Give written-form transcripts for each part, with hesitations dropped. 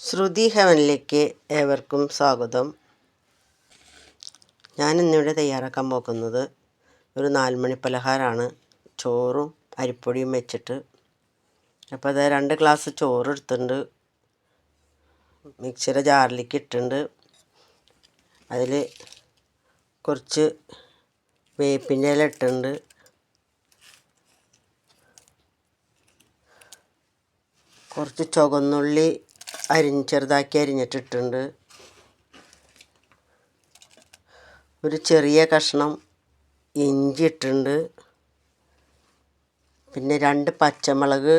ശ്രുതി ഹെവനിലേക്ക് ഏവർക്കും സ്വാഗതം. ഞാനിന്നിവിടെ തയ്യാറാക്കാൻ പോകുന്നത് ഒരു 4 മണി പലഹാരമാണ്. ചോറും അരിപ്പൊടിയും വെച്ചിട്ട്. അപ്പോൾ അത് 2 ഗ്ലാസ് ചോറ് എടുത്തിട്ടുണ്ട്. മിക്സിയുടെ ജാറിലേക്ക് ഇട്ടിട്ടുണ്ട്. അതിൽ കുറച്ച് വേപ്പിൻ്റെ ഇല ഇട്ടിട്ടുണ്ട്. കുറച്ച് ചുവന്നുള്ളി ചെറുതാക്കി അരിഞ്ഞിട്ടിട്ടുണ്ട്. ഒരു ചെറിയ കഷ്ണം ഇഞ്ചി ഇട്ടിട്ടുണ്ട്. പിന്നെ 2 പച്ചമുളക്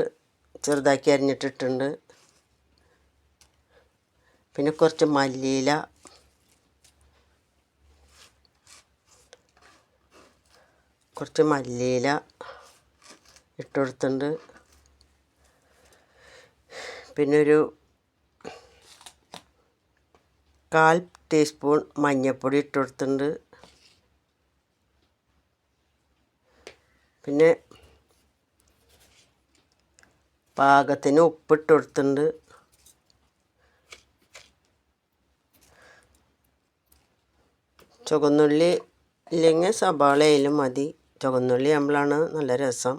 ചെറുതാക്കി അരിഞ്ഞിട്ടിട്ടുണ്ട്. പിന്നെ കുറച്ച് മല്ലിയില, ഇട്ട് കൊടുത്തിട്ടുണ്ട്. പിന്നെ ഒരു 1/4 ടീസ്പൂൺ മഞ്ഞൾപ്പൊടി ഇട്ട് കൊടുത്തിട്ടുണ്ട്. പിന്നെ പാകത്തിന് ഉപ്പിട്ട് കൊടുത്തിട്ടുണ്ട്. ചുവന്നുള്ളി ഇല്ലെങ്കിൽ സവാളയിലും മതി. ചുവന്നുള്ളി ആകുമ്പോഴാണ് നല്ല രസം.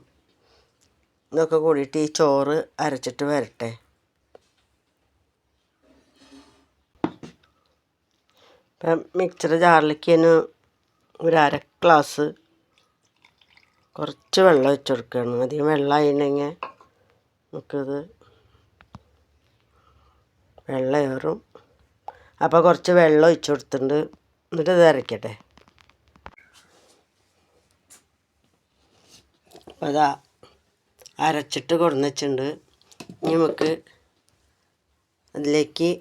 ഇതൊക്കെ കൂടിയിട്ട് ഈ ചോറ് അരച്ചിട്ട് വരട്ടെ. ഇപ്പം മിക്സിയുടെ ജാറിലേക്ക് തന്നെ ഒരു 1/2 ഗ്ലാസ് കുറച്ച് വെള്ളം ഒഴിച്ച് കൊടുക്കുകയാണ്. അധികം വെള്ളമായിട്ടുണ്ടെങ്കിൽ നമുക്കിത് വെള്ളമേറും. അപ്പോൾ കുറച്ച് വെള്ളം ഒഴിച്ച് കൊടുത്തിട്ടുണ്ട്. എന്നിട്ട് ഇത് അരയ്ക്കട്ടെ. അപ്പോൾ അതാ അരച്ചിട്ട് കൊടുന്ന് വെച്ചിട്ടുണ്ട്. ഇനി നമുക്ക് അതിലേക്ക്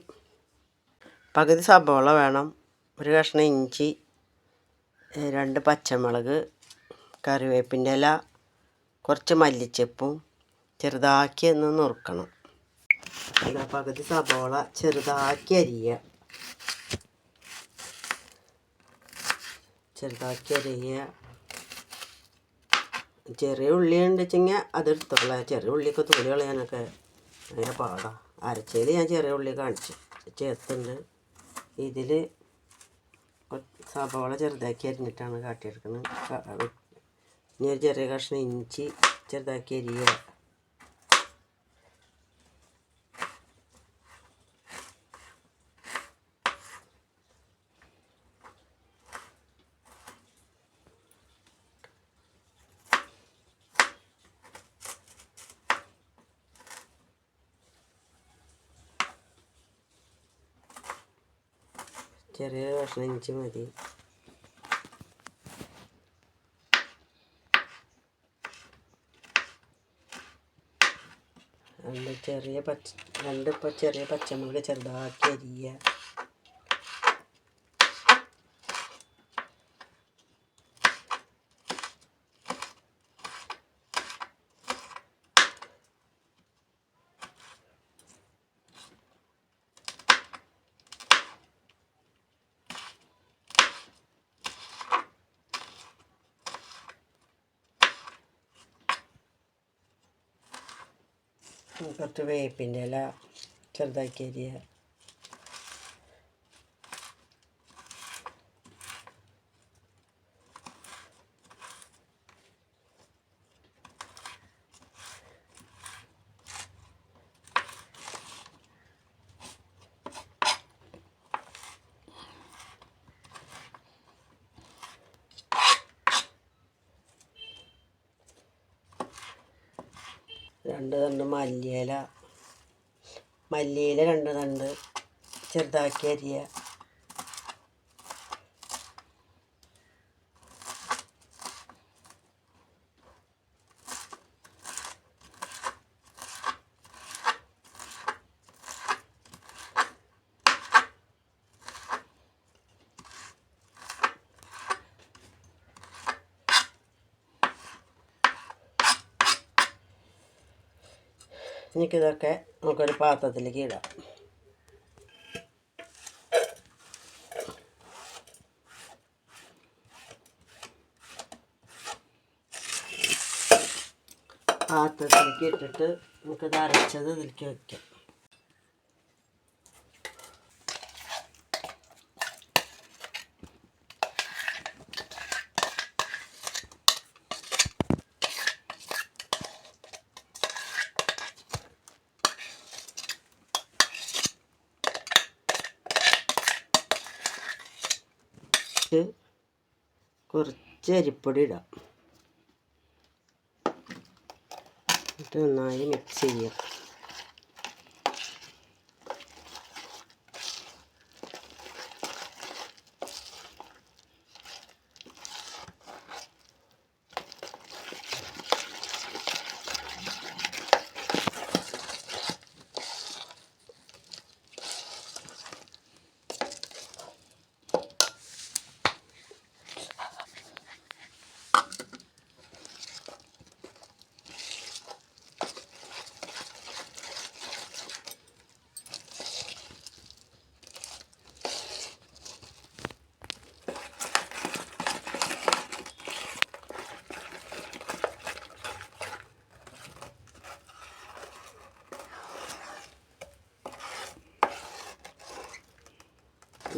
പകുതി സബോള വേണം, ഒരു കഷ്ണം ഇഞ്ചി, 2 പച്ചമുളക്, കറിവേപ്പിൻ്റെ ഇല, കുറച്ച് മല്ലിച്ചപ്പും ചെറുതാക്കി ഒന്ന് നുറുക്കണം. അതാ പകുതി സബോള ചെറുതാക്കി അരിയുക. ചെറിയ ഉള്ളി ഉണ്ടെച്ചെങ്കിൽ അതെടുത്തോളാം. ചെറിയ ഉള്ളിയൊക്കെ തൊലി കളയാനൊക്കെ ഭയങ്കര പാടാണ്. അരച്ചതിൽ ഞാൻ ചെറിയ ഉള്ളി ചേർത്തുണ്ട്. ഇതിൽ സബോള ചെറുതാക്കി അരിഞ്ഞിട്ടാണ് കാട്ടിയെടുക്കുന്നത്. ഇനി ഒരു ചെറിയ കഷ്ണം ഇഞ്ചി ചെറുതാക്കി അരിയുക. ചെറിയ കഷ്ണം ഇഞ്ചി മതി. രണ്ട് ചെറിയ പച്ചമുളക് ചെറുതാക്കി അരിയുക. കുറച്ച് വേപ്പിൻ്റെ ഇല ചെറുതാക്കി അരിയുക. രണ്ട് തണ്ട് മല്ലിയില 2 തണ്ട് ചെറുതാക്കി അരിയുക. എനിക്കിതൊക്കെ നമുക്കൊരു പാത്രത്തിലേക്ക് ഇടാം. പാത്രത്തിലേക്ക് ഇട്ടിട്ട് നമുക്കത് അരച്ചത് ഇതിലേക്ക് വയ്ക്കാം. കുറച്ച് അരിപ്പൊടി ഇടാം. എന്നിട്ട് നന്നായി മിക്സ് ചെയ്യാം.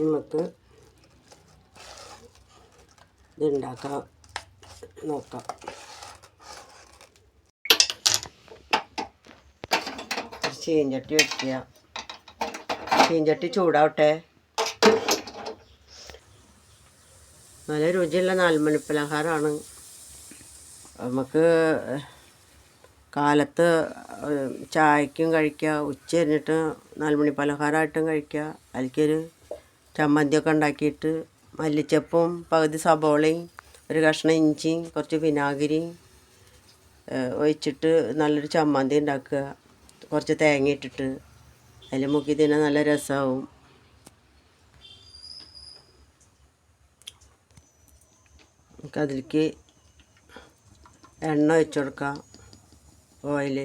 നമുക്ക് ഇതുണ്ടാക്കാൻ നോക്കാം. ചീഞ്ചട്ടി വയ്ക്കുക. ചീഞ്ചട്ടി ചൂടാവട്ടെ. നല്ല രുചിയുള്ള 4 മണി പലഹാരമാണ്. നമുക്ക് കാലത്ത് ചായക്കും കഴിക്കുക, ഉച്ച കഴിഞ്ഞിട്ട് 4 മണി പലഹാരമായിട്ടും കഴിക്കുക. അതിലേക്കൊരു ചമ്മന്തിയൊക്കെ ഉണ്ടാക്കിയിട്ട് മല്ലിച്ചപ്പും പകുതി സബോളയും ഒരു കഷ്ണം ഇഞ്ചിയും കുറച്ച് വിനാഗിരിയും ഒഴിച്ചിട്ട് നല്ലൊരു ചമ്മന്തി ഉണ്ടാക്കുക. കുറച്ച് തേങ്ങ ഇട്ടിട്ട് അതിൽ മുക്കി തിന്നാൻ നല്ല രസമാവും. നമുക്ക് അതിലേക്ക് എണ്ണ ഒഴിച്ച് കൊടുക്കാം. ഓയിൽ,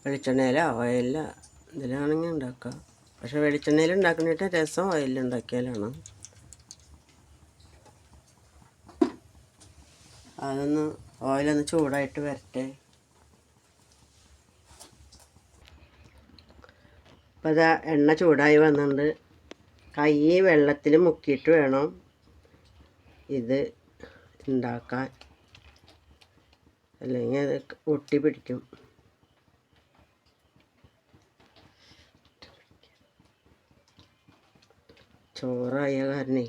വെളിച്ചെണ്ണയിലോ ഓയിലിലോ ഇതിലാണെങ്കിൽ ഉണ്ടാക്കാം. പക്ഷെ വെളിച്ചെണ്ണയിൽ ഉണ്ടാക്കുന്നിട്ട് രസം ഓയിലിൽ ഉണ്ടാക്കിയാലാണ്. ഓയിലൊന്ന് ചൂടായിട്ട് വരട്ടെ. അപ്പോൾ അതാ എണ്ണ ചൂടായി വന്നിട്ടുണ്ട്. കൈ വെള്ളത്തിൽ മുക്കിയിട്ട് വേണം ഇത് ഉണ്ടാക്കാൻ, അല്ലെങ്കിൽ അത് ഒട്ടി പിടിക്കും. ചോറായ കാരണേ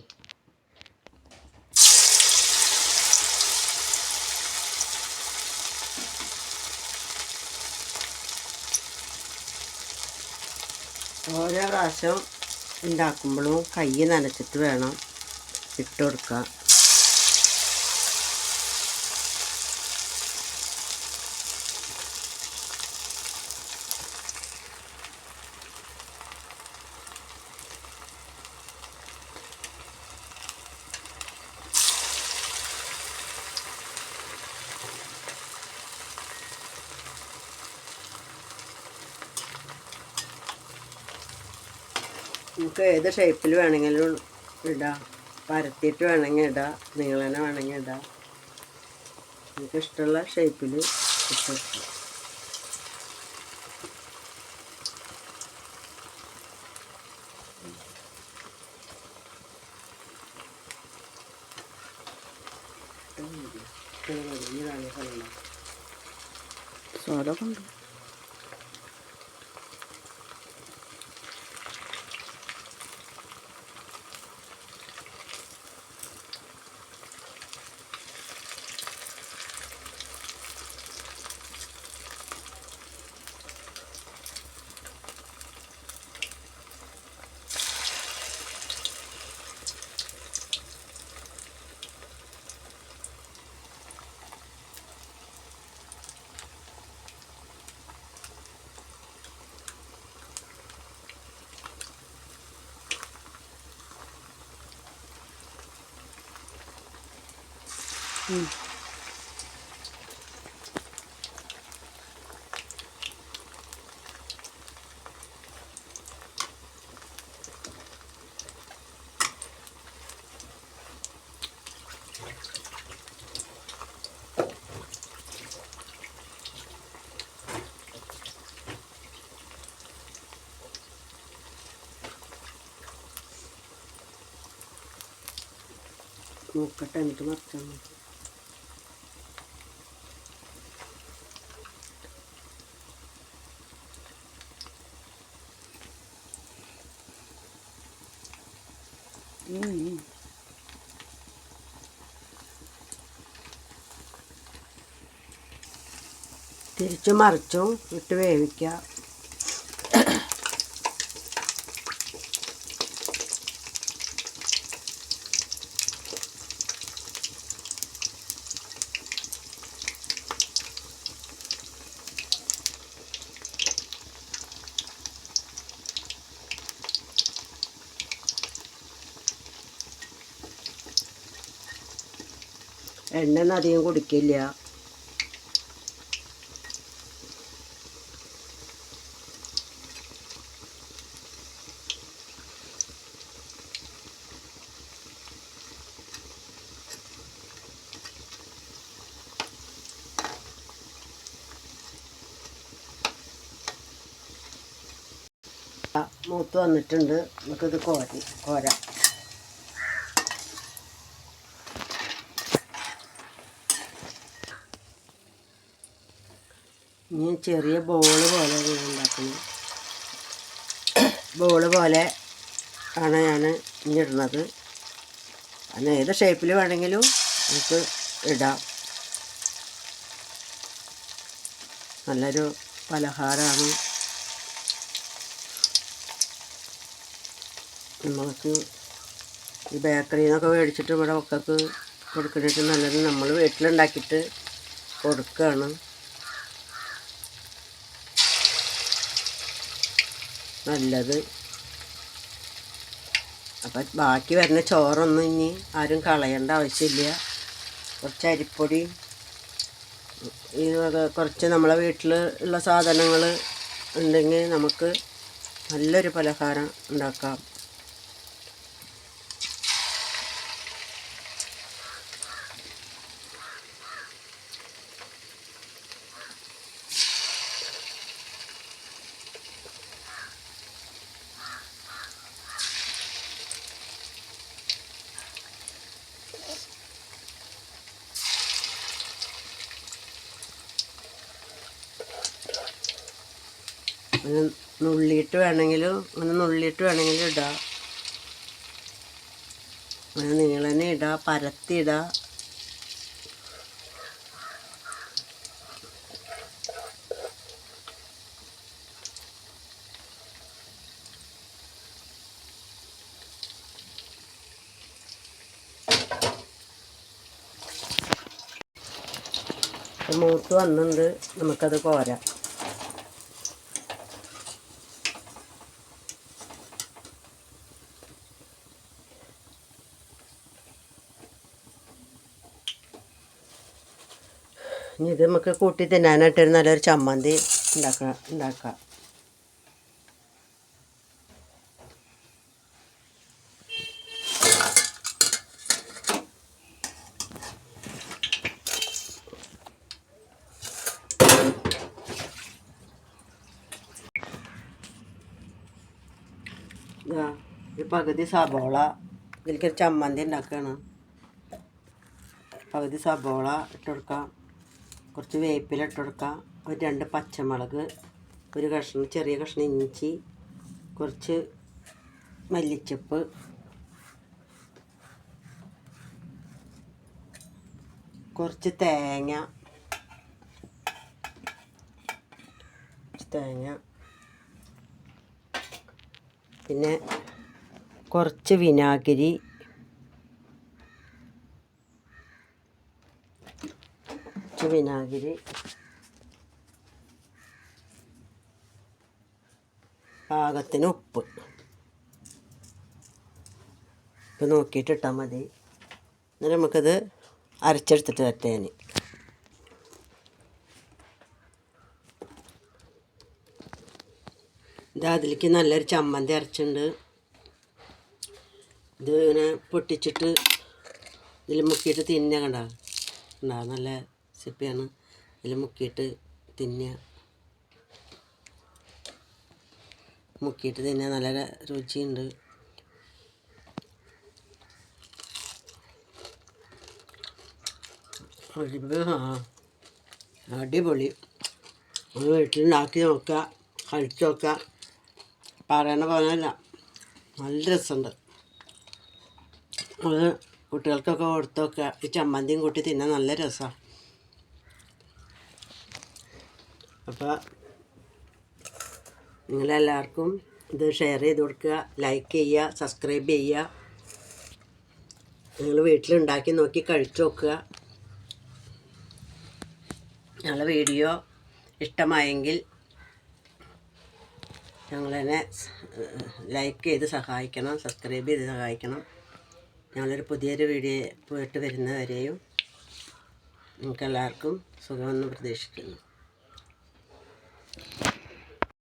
ഓരോ പ്രാവശ്യം ഉണ്ടാക്കുമ്പോഴും കൈ നനച്ചിട്ട് വേണം ഇട്ട് കൊടുക്കുക. നമുക്ക് ഏത് ഷേപ്പിൽ വേണമെങ്കിലും ഇടാം. പരത്തിയിട്ട് വേണമെങ്കിൽ ഇടാം, നീളനെ വേണമെങ്കിൽ ഇടാം. നമുക്ക് ഇഷ്ടമുള്ള ഷേപ്പിൽ ഇട്ട് സോല കൊണ്ട് നോക്കട്ടെ, എന്നിട്ട് മറച്ചാൽ മതി. തിരിച്ചും മറിച്ചും ഇട്ട് വേവിക്കുക. എണ്ണയൊന്നും അധികം കുടിക്കില്ല. മൂത്ത് വന്നിട്ടുണ്ട്. നമുക്കിത് കോരാം. ഇനി ചെറിയ ബോള് പോലെ ഉണ്ടാക്കുന്നത്. ബോള് പോലെ ആണ് ഞാൻ ഇനി ഇടുന്നത്. അതിന് ഏത് ഷേപ്പിൽ വേണമെങ്കിലും നമുക്ക് ഇടാം. നല്ലൊരു പലഹാരമാണ്. നമുക്ക് ഈ ബേക്കറിയിൽ നിന്നൊക്കെ മേടിച്ചിട്ട് ഇവിടെ മക്കൾക്ക് കൊടുക്കുന്നിട്ട് നല്ലത് നമ്മൾ വീട്ടിലുണ്ടാക്കിയിട്ട് കൊടുക്കുകയാണ് നല്ലത്. അപ്പം ബാക്കി വരുന്ന ചോറൊന്നും ഇനി ആരും കളയേണ്ട ആവശ്യമില്ല. കുറച്ച് അരിപ്പൊടി, ഈ കുറച്ച് നമ്മളെ വീട്ടിൽ ഉള്ള സാധനങ്ങൾ ഉണ്ടെങ്കിൽ നമുക്ക് നല്ലൊരു പലഹാരം ഉണ്ടാക്കാം. അങ്ങനെ നുള്ളിയിട്ട് വേണമെങ്കിലും ഇടാം. അങ്ങനെ നീളനെ ഇടാം, പരത്തിയിടാം. മൂത്ത് വന്നിട്ടുണ്ട്. നമുക്കത് കോരാം. ഇനി ഇത് നമുക്ക് കൂട്ടി തിന്നാനായിട്ടൊരു നല്ലൊരു ചമ്മന്തി ഉണ്ടാക്കാം. ഒരു പകുതി സബോള ഇതിലേക്കൊരു ചമ്മന്തി ഉണ്ടാക്കുകയാണ്. പകുതി സബോള ഇട്ട് കൊടുക്കാം. കുറച്ച് വേപ്പില ഇട്ട് കൊടുക്കാം. ഒരു 2 പച്ചമുളക്, ഒരു ചെറിയ കഷ്ണം ഇഞ്ചി, കുറച്ച് മല്ലിച്ചപ്പ്, കുറച്ച് തേങ്ങ, പിന്നെ കുറച്ച് വിനാഗിരി, പാകത്തിന് ഉപ്പ് നോക്കിയിട്ട് ഇട്ടാൽ മതി. എന്നിട്ട് നമുക്കത് അരച്ചെടുത്തിട്ട് വരട്ടെ. അതിലേക്ക് നല്ലൊരു ചമ്മന്തി അരച്ചിട്ടുണ്ട്. ഇത് ഇങ്ങനെ പൊട്ടിച്ചിട്ട് ഇതിൽ മുക്കിയിട്ട് തിന്നുക. ഉണ്ടാകും നല്ല റെസിപ്പിയാണ്. ഇതിൽ മുക്കിയിട്ട് തിന്നുക. നല്ല രുചിയുണ്ട്. അടിപൊളി. അത് വീട്ടിലുണ്ടാക്കി നോക്കുക, കഴിച്ചു നോക്കുക. പറയണ പോലെയല്ല, നല്ല രസമുണ്ട്. അത് കുട്ടികൾക്കൊക്കെ കൊടുത്ത് നോക്കുക. ഈ ചമ്മന്തിയും കൂട്ടി തിന്നാൻ നല്ല രസമാണ്. അപ്പോൾ നിങ്ങളെല്ലാവർക്കും ഇത് ഷെയർ ചെയ്ത് കൊടുക്കുക, ലൈക്ക് ചെയ്യുക, സബ്സ്ക്രൈബ് ചെയ്യുക. നിങ്ങൾ വീട്ടിലുണ്ടാക്കി നോക്കി കഴിച്ചു നോക്കുക. ഞങ്ങളുടെ വീഡിയോ ഇഷ്ടമായെങ്കിൽ ഞങ്ങളെന്നെ ലൈക്ക് ചെയ്ത് സഹായിക്കണം, സബ്സ്ക്രൈബ് ചെയ്ത് സഹായിക്കണം. ഞങ്ങളൊരു പുതിയൊരു വീഡിയോ പോയിട്ട് വരുന്നവരെയും നിങ്ങൾക്കെല്ലാവർക്കും സുഖമെന്ന് പ്രതീക്ഷിക്കുന്നു.